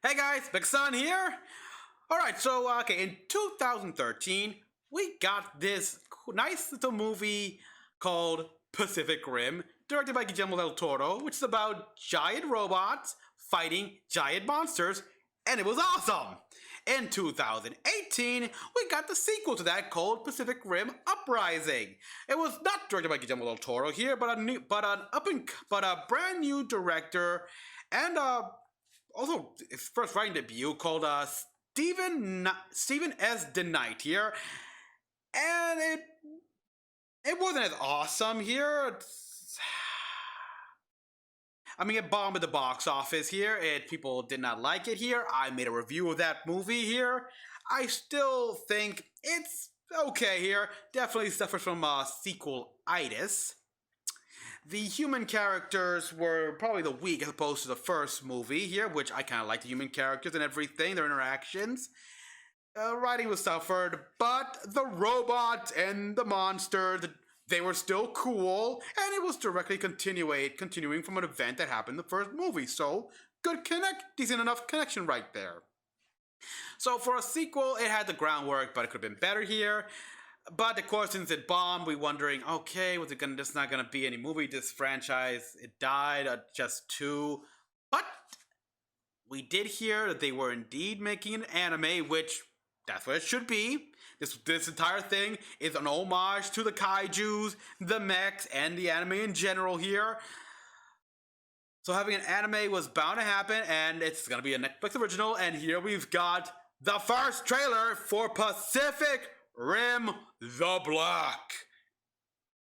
Hey guys, Mecha-san here. Alright, so, in 2013, we got this nice little movie called Pacific Rim, directed by Guillermo del Toro, which is about giant robots fighting giant monsters, and it was awesome! In 2018, we got the sequel to that called Pacific Rim Uprising. It was not directed by Guillermo del Toro here, but a brand new director, and also his first writing debut called Stephen S. DeKnight here, and it wasn't as awesome here. It bombed at the box office here. People did not like it here. I made a review of that movie here. I still think it's okay here. Definitely suffers from sequel-itis. The human characters were probably the weak as opposed to the first movie here, which I kind of like the human characters and everything, their interactions. Writing was suffered, but the robot and the monster, they were still cool, and it was directly continuing from an event that happened in the first movie. So, decent enough connection right there. So for a sequel, it had the groundwork, but it could have been better here. But of course, since it bombed, we wondering, okay, was it just not gonna be any movie? This franchise, it died at just two. But we did hear that they were indeed making an anime, which that's what it should be. This entire thing is an homage to the kaijus, the mechs, and the anime in general here. So having an anime was bound to happen, and it's gonna be a Netflix original. And here we've got the first trailer for Pacific Rim the Black.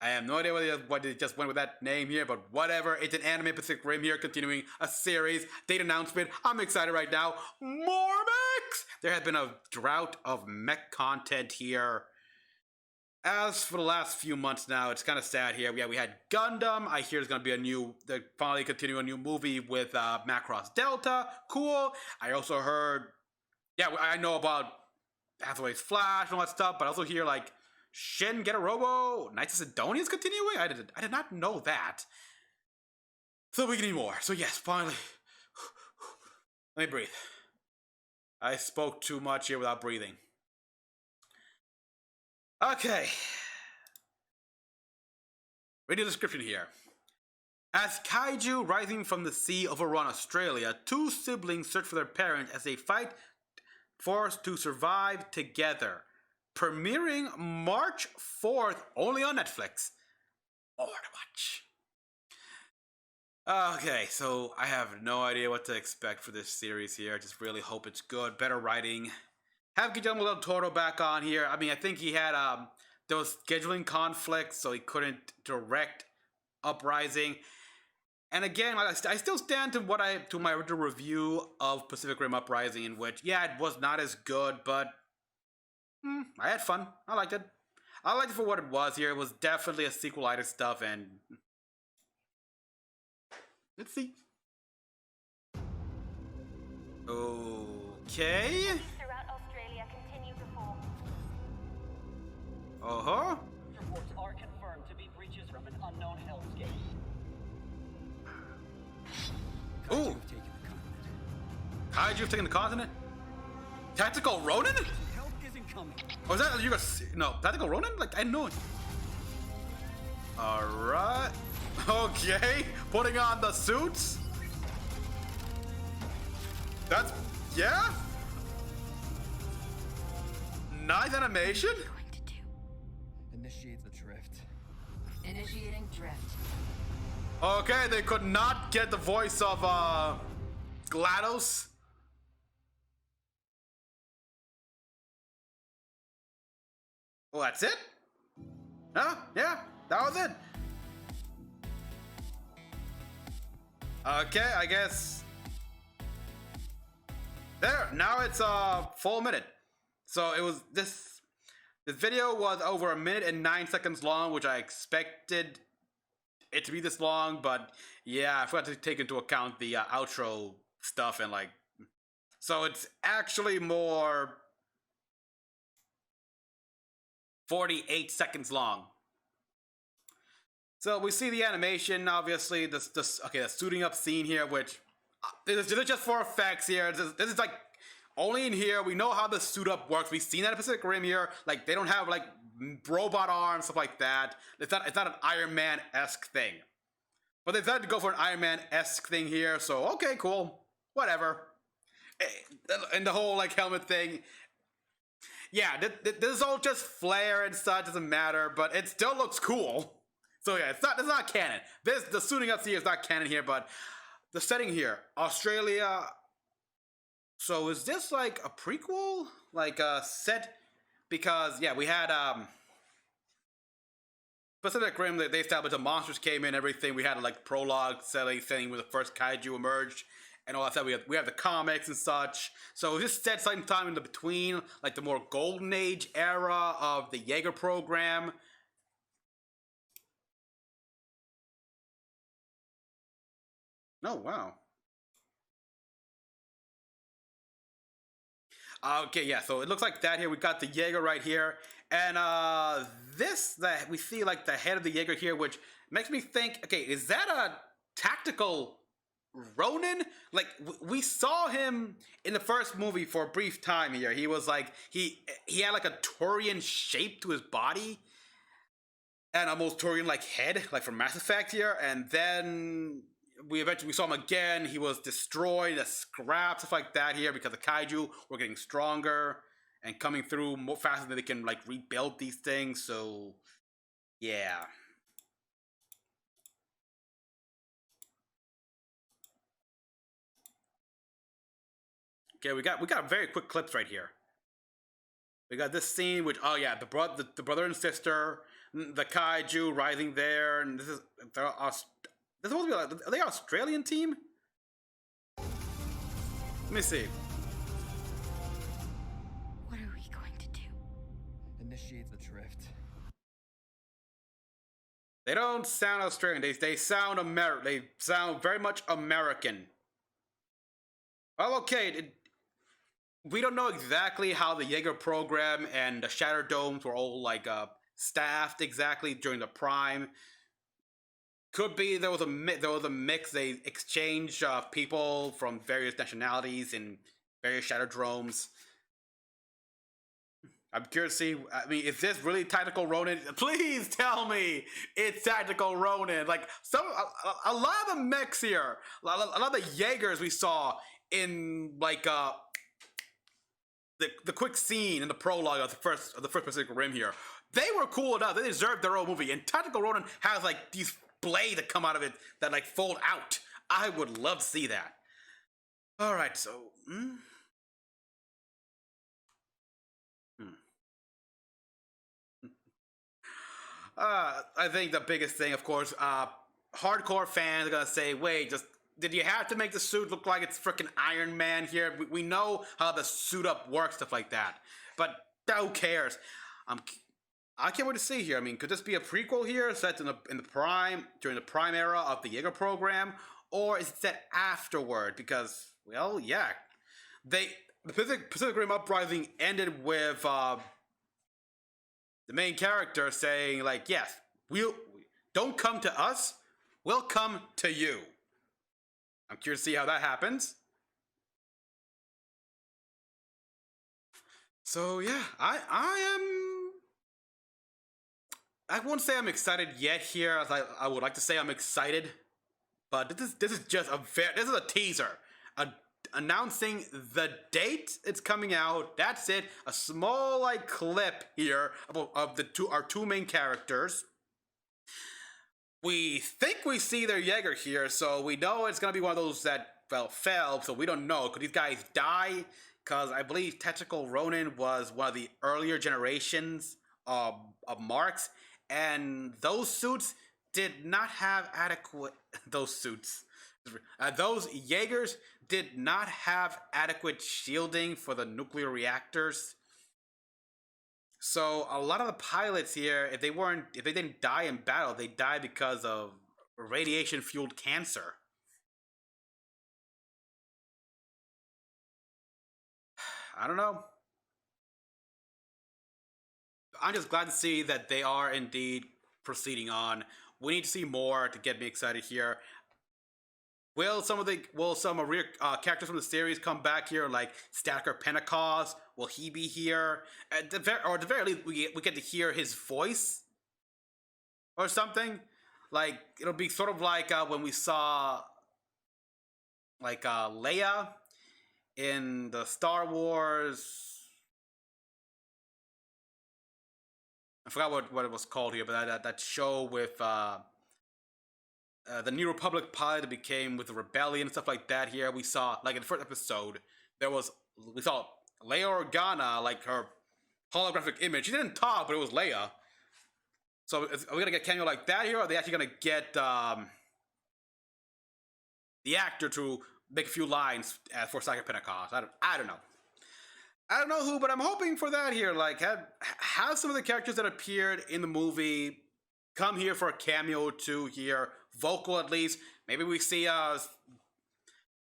I have no idea why they just went with that name here, but whatever. It's an anime Pacific Rim here, continuing a series. Date announcement. I'm excited right now. More mechs! There has been a drought of mech content here. As for the last few months now, it's kind of sad here. Yeah, we had Gundam. I hear there's going to be they're finally continuing a new movie with Macross Delta. Cool. I also heard, I know about Hathaway's Flash and all that stuff, but I also hear like Shin Get a Robo, Knights of Sidonia is continuing. I did not know that. So we need more. So yes, finally. Let me breathe. I spoke too much here without breathing. Okay. Read the description here. As kaiju rising from the sea over on Australia, two siblings search for their parents as they fight forced to survive together. Premiering March 4th, only on Netflix. More to watch. Okay, so I have no idea what to expect for this series here. I just really hope it's good. Better writing. Have Guillermo del Toro back on here. I think he had those scheduling conflicts, so he couldn't direct Uprising. And again, I still stand to my original review of Pacific Rim Uprising, in which, it was not as good, but I had fun. I liked it. I liked it for what it was here. It was definitely a sequel-itis stuff, and let's see. Okay. Throughout Australia continue to fall. Uh-huh. Reports are confirmed to be breaches from an unknown hellscape. Ooh. Kaiju have taken the continent? Tactical Ronin? Help isn't coming. Oh, is that you guys? No, Tactical Ronin? Like, I didn't know it. Alright. Okay. Putting on the suits. That's, yeah? Nice animation? Initiate the drift. Initiating drift. Okay, they could not get the voice of, GLaDOS. Well, that's it? Huh? Yeah, that was it. Okay, I guess. There, now it's a full minute. So it was this video was over 1 minute and 9 seconds long, which I expected it to be this long, but yeah, I forgot to take into account the outro stuff and so it's actually more 48 seconds long. So we see the animation, obviously, the suiting up scene here, which This is just for effects here. This is like only in here. We know how the suit up works. We've seen that in Pacific Rim here. Like they don't have like robot arms, stuff like that. It's not an Iron Man esque thing. But they decided to go for an Iron Man esque thing here. So okay, cool, whatever. And the whole like helmet thing. Yeah, this is all just flare and such. Doesn't matter, but it still looks cool. So yeah, it's not canon. The suiting up here is not canon here, but the setting here, Australia. So is this like a prequel, like set? Because yeah, we had Pacific Rim. They established the monsters came in, everything. We had like prologue setting where the first kaiju emerged, and all that stuff. We have the comics and such. So this set some time in the between, like the more golden age era of the Jaeger program. Oh wow. Okay, yeah, so it looks like that here. We got the Jaeger right here. And this, that we see like the head of the Jaeger here, which makes me think, okay, is that a tactical Ronin? Like, we saw him in the first movie for a brief time here. He was like, he had like a Turian shape to his body. And almost Turian-like head, like from Mass Effect here. And then we saw him again. He was destroyed, a scrap, stuff like that here, because the kaiju were getting stronger and coming through more faster than they can like rebuild these things. So yeah. Okay, we got very quick clips right here. We got this scene, which the brother and sister, the kaiju rising there, and this is supposed to be like, are they Australian team? Let me see. What are we going to do? Initiate the drift. They don't sound Australian. They sound American. They sound very much American. Well, okay. We don't know exactly how the Jaeger program and the Shatter Domes were all like staffed exactly during the Prime. Could be there was a mix. They exchanged people from various nationalities in various Shatter Domes. I'm curious to see. I mean, is this really Tactical Ronin? Please tell me it's Tactical Ronin. Like a lot of the mechs here, a lot of the Jaegers we saw in like the quick scene in the prologue of the first Pacific Rim here. They were cool enough. They deserved their own movie. And Tactical Ronin has like these blades that come out of it that like fold out. I would love to see that. All right, so. I think the biggest thing, of course, hardcore fans are gonna say, "Wait, just did you have to make the suit look like it's freaking Iron Man here? We know how the suit up works, stuff like that. But who cares? I can't wait to see here. I mean, could this be a prequel here, set in the prime during the prime era of the Jaeger program, or is it set afterward? Because, well, yeah, the Pacific Rim Uprising ended with the main character saying, like, yes, don't come to us, we'll come to you. I'm curious to see how that happens. So yeah, I won't say I'm excited yet here, as I would like to say I'm excited, but this is just this is a teaser, announcing the date it's coming out. That's it. A small like clip here of our two main characters. We think we see their Jaeger here, so we know it's gonna be one of those that fell. So we don't know. Could these guys die? Because I believe Tactical Ronin was one of the earlier generations of marks, and those suits did not have adequate. Those Jaegers did not have adequate shielding for the nuclear reactors. So a lot of the pilots here, if they didn't die in battle, they died because of radiation-fueled cancer. I don't know. I'm just glad to see that they are indeed proceeding on. We need to see more to get me excited here. Will some real characters from the series come back here, like Stacker Pentecost? Will he be here? At the very least, we get to hear his voice or something. Like it'll be sort of like when we saw like Leia in the Star Wars. I forgot what it was called here, but that show with the New Republic pilot that became with the rebellion and stuff like that. Here we saw, like in the first episode, we saw Leia Organa, like her holographic image. She didn't talk, but it was Leia. So are we gonna get cameo like that here, or are they actually gonna get the actor to make a few lines for Stacker Pentecost? I don't know. I don't know who, but I'm hoping for that here. Like, have some of the characters that appeared in the movie come here for a cameo or two here, vocal at least. Maybe we see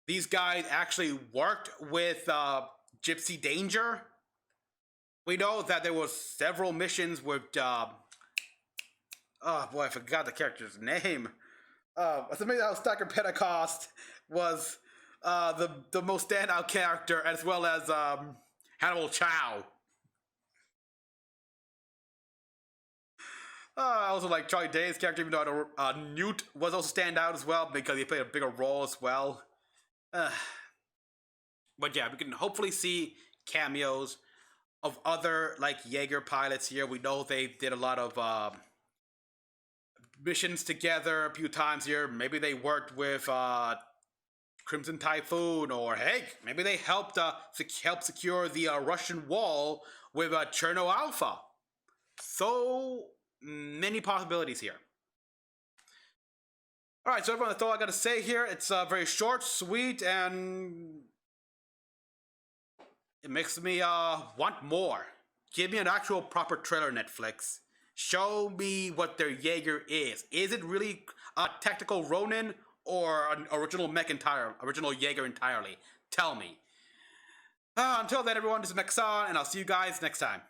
these guys actually worked with Gypsy Danger. We know that there was several missions with oh boy, I forgot the character's name. It's amazing how Stacker Pentecost was the most standout character, as well as Hannibal Chow. I also like Charlie Day's character, even though Newt was also stand out as well because he played a bigger role as well. But yeah, we can hopefully see cameos of other like Jaeger pilots here. We know they did a lot of missions together a few times here. Maybe they worked with Crimson Typhoon, or hey, maybe they helped help secure the Russian wall with Cherno Alpha. So many possibilities here. All right, so everyone, that's all I got to say here. It's very short, sweet, and it makes me want more. Give me an actual proper trailer, Netflix. Show me what their Jaeger is. Is it really a tactical Ronin, or an original original Jaeger entirely? Tell me. Until then, everyone, this is Mecha-san, and I'll see you guys next time.